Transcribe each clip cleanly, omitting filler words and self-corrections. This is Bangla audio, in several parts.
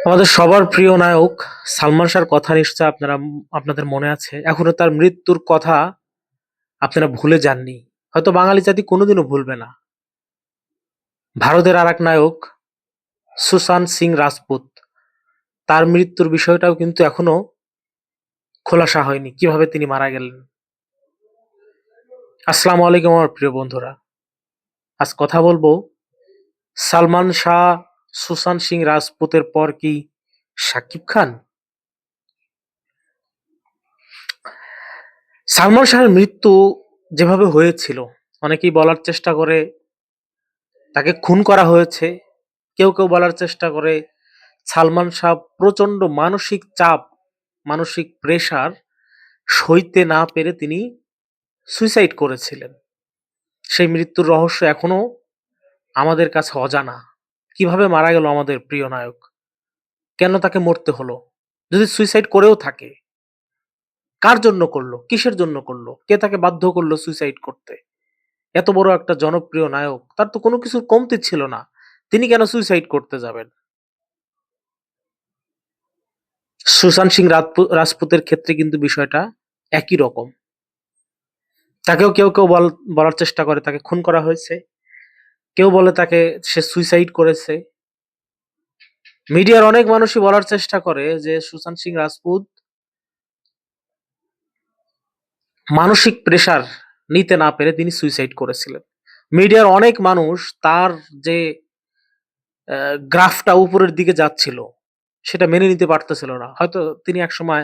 আমাদের সবার প্রিয় নায়ক সালমান শাহর কথা নিশ্চয় আপনাদের মনে আছে। এখনো তার মৃত্যুর কথা আপনারা ভুলে যাননি। হয়তো বাঙালি জাতি কোনোদিনও ভুলবে না। ভারতের আরেক নায়ক সুশান্ত সিং রাজপুত, তার মৃত্যুর বিষয়টাও কিন্তু এখনো খোলাসা হয়নি, কিভাবে তিনি মারা গেলেন। আসসালামু আলাইকুম আমার প্রিয় বন্ধুরা। আজ কথা বলবো সালমান শাহ, সুশান্ত সিং রাজপুতের পর কি শাকিব খান? সালমান শাহের মৃত্যু যেভাবে হয়েছিল, অনেকেই বলার চেষ্টা করে তাকে খুন করা হয়েছে। কেউ কেউ বলার চেষ্টা করে সালমান শাহ প্রচন্ড মানসিক চাপ, মানসিক প্রেসার সইতে না পেরে তিনি সুইসাইড করেছিলেন। সেই মৃত্যুর রহস্য এখনো আমাদের কাছে অজানা। কিভাবে মারা গেল আমাদের প্রিয় নায়ক? কেন তাকে মরতে হলো? যদি সুইসাইড করেও থাকে, কার জন্য করলো? কিসের জন্য করলো? কে তাকে বাধ্য করলো সুইসাইড করতে? এত বড় একটা জনপ্রিয় নায়ক, তার তো কোনো কিছুর কমতি ছিল না। তিনি কেন সুইসাইড করতে যাবেন? সুশান্ত সিং রাজপুতের ক্ষেত্রে কিন্তু বিষয়টা একই রকম। তাকেও কেউ কেউ বলার চেষ্টা করে তাকে খুন করা হয়েছে, কেউ বলে তাকে সে সুইসাইড করেছে। মিডিয়ার অনেক মানুষই বলার চেষ্টা করে যে সুশান্ত সিং রাজপুত মানসিক প্রেসার নিতে না পেরে তিনি সুইসাইড করেছিলেন। মিডিয়ার অনেক মানুষ তার যে গ্রাফটা উপরের দিকে যাচ্ছিল সেটা মেনে নিতে পারতেছিল না। হয়তো তিনি একসময়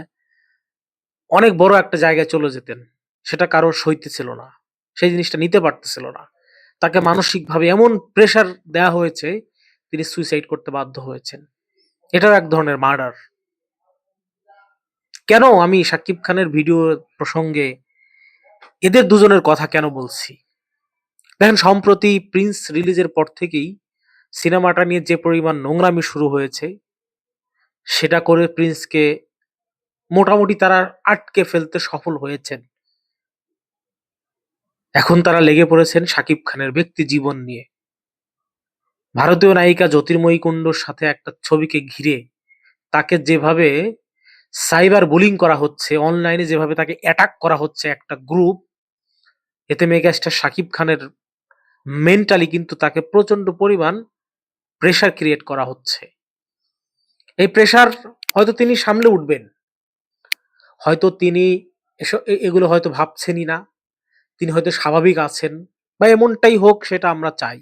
অনেক বড় একটা জায়গায় চলে যেতেন, সেটা কারোর সইতেছিল না, সেই জিনিসটা নিতে পারতেছিল না। তাকে মানসিকভাবে এমন প্রেসার দেয়া হয়েছে, তিনি সুইসাইড করতে বাধ্য হয়েছেন। এটাও এক ধরনের মার্ডার। কেন আমি শাকিব খানের ভিডিও প্রসঙ্গে এদের দুজনের কথা কেন বলছি? দেখেন, সম্প্রতি প্রিন্স রিলিজের পর থেকেই সিনেমাটা নিয়ে যে পরিমাণ নোংরামি শুরু হয়েছে, সেটা করে প্রিন্সকে মোটামুটি তারা আটকে ফেলতে সফল হয়েছেন। এখন তারা লেগে পড়েছেন শাকিব খানের ব্যক্তি জীবন নিয়ে। ভারতীয় নায়িকা জ্যোতির্ময়ী কুণ্ডুর সাথে একটা ছবিকে ঘিরে তাকে যেভাবে সাইবার বুলিং করা হচ্ছে, অনলাইনে যেভাবে তাকে অ্যাটাক করা হচ্ছে একটা গ্রুপ, এতে মেগাস্টার শাকিব খানের মেন্টালি কিন্তু তাকে প্রচন্ড পরিমাণ প্রেসার ক্রিয়েট করা হচ্ছে। এই প্রেসার হয়তো তিনি সামলে উঠবেন, হয়তো তিনি এগুলো হয়তো ভাবছেনই না, তিনি হয়তো স্বাভাবিক আছেন, বা এমনটাই হোক সেটা আমরা চাই।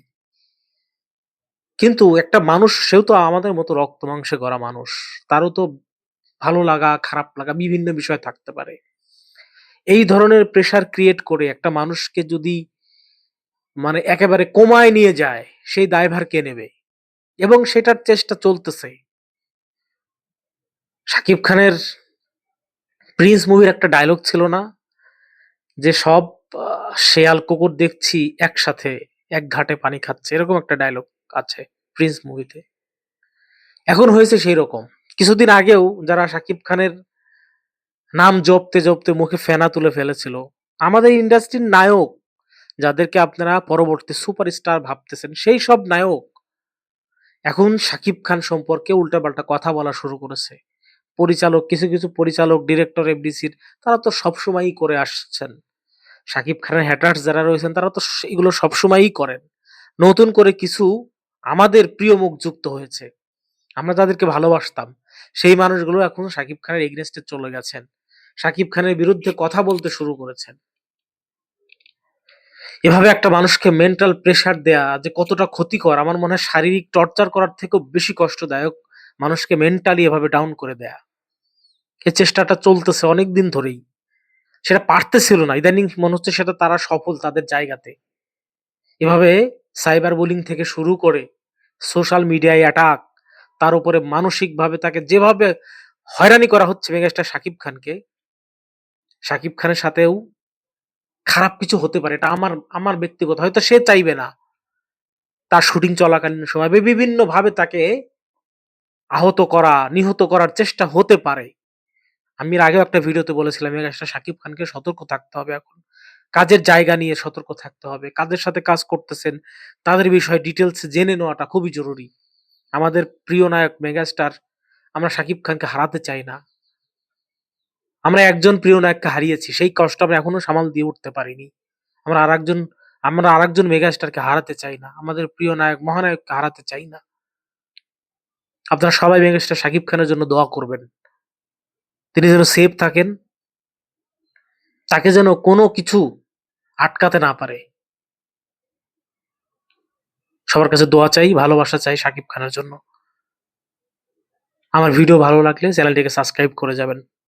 কিন্তু একটা মানুষ, সেও তো আমাদের মতো রক্ত মাংসে গড়া মানুষ, তারও তো ভালো লাগা খারাপ লাগা বিভিন্ন বিষয় থাকতে পারে। এই ধরনের প্রেসার ক্রিয়েট করে একটা মানুষকে যদি মানে একেবারে কোমায় নিয়ে যায়, সেই দায়ভার কে নেবে? এবং সেটার চেষ্টা চলতেছে। শাকিব খানের প্রিন্স মুভির একটা ডায়লগ ছিল না, যে সব শেয়াল কুকুর দেখছি একসাথে এক ঘাটে পানি খাচ্ছে, এরকম একটা ডায়লগ আছে প্রিন্স মুভিতে। এখন হয়েছে সেই রকম। কিছুদিন আগেও যারা শাকিব খানের নাম জপতে জপতে মুখে ফেনা তুলে ফেলেছিল, আমাদের ইন্ডাস্ট্রির নায়ক, যাদেরকে আপনারা পরবর্তী সুপারস্টার ভাবতেছেন, সেই সব নায়ক এখন শাকিব খান সম্পর্কে উল্টাপাল্টা কথা বলা শুরু করেছে। পরিচালক, কিছু কিছু পরিচালক, ডিরেক্টর, এফডিসির, তারা তো সবসময়ই করে আসছেন। শাকিব খানের হ্যাটার্স যারা রয়েছেন, তারা তো এগুলো সবসময়ই করেন। নতুন করে কিছু আমাদের প্রিয় মুখ যুক্ত হয়েছে, আমরা যাদেরকে ভালোবাসতাম, সেই মানুষগুলো এখন শাকিব খানের এগেনস্টে চলে গেছেন, শাকিব খানের বিরুদ্ধে কথা বলতে শুরু করেছেন। এভাবে একটা মানুষকে মেন্টাল প্রেসার দেয়া যে কতটা ক্ষতিকর, আমার মনে হয় শারীরিক টর্চার করার থেকেও বেশি কষ্টদায়ক মানুষকে মেন্টালি এভাবে ডাউন করে দেয়া। এই চেষ্টাটা চলতেছে অনেক দিন ধরেই, সেটা পারতেছিল না, ইদানিং মনে হচ্ছে সেটা তারা সফল তাদের জায়গাতে। এভাবে সাইবার বুলিং থেকে শুরু করে সোশ্যাল মিডিয়ায় অ্যাটাক, তার উপরে মানসিকভাবে তাকে যেভাবে হয়রানি করা হচ্ছে মেগাস্টার শাকিব খানকে, শাকিব খানের সাথেও খারাপ কিছু হতে পারে, এটা আমার আমার ব্যক্তিগত, হয়তো সে চাইবে না তার শুটিং চলাকালীন সময় বিভিন্ন ভাবে তাকে আহত করা, নিহত করার চেষ্টা হতে পারে। আমি এর আগেও একটা ভিডিওতে বলেছিলাম মেগাস্টার শাকিব খানকে সতর্ক থাকতে হবে। এখন কাজের জায়গা নিয়ে সতর্ক থাকতে হবে, কাদের সাথে কাজ করতেছেন তাদের বিষয়ে ডিটেলস জেনে নেওয়াটা খুবই জরুরি। আমাদের প্রিয় নায়ক মেগাস্টার আমরা শাকিব খানকে হারাতে চাই না। আমরা একজন প্রিয় নায়ককে হারিয়েছি। সেই কষ্ট আমরা এখনো সামাল দিয়ে উঠতে পারিনি। আমরা আরেকজন আমরা আরেকজন মেগাস্টারকে হারাতে চাই না। আমাদের প্রিয় নায়ক, মহানায়ককে হারাতে চাই না। আপনারা সবাই মেগাস্টার শাকিব খানের জন্য দোয়া করবেন। তিনি যেন সেফ থাকেন। তাকে যেন কোনো কিছু আটকাতে না পারে। সবার কাছে দোয়া চাই, ভালোবাসা চাই শাকিব খানের জন্য। আমার ভিডিও ভালো লাগলে চ্যানেলটিকে সাবস্ক্রাইব করে যাবেন।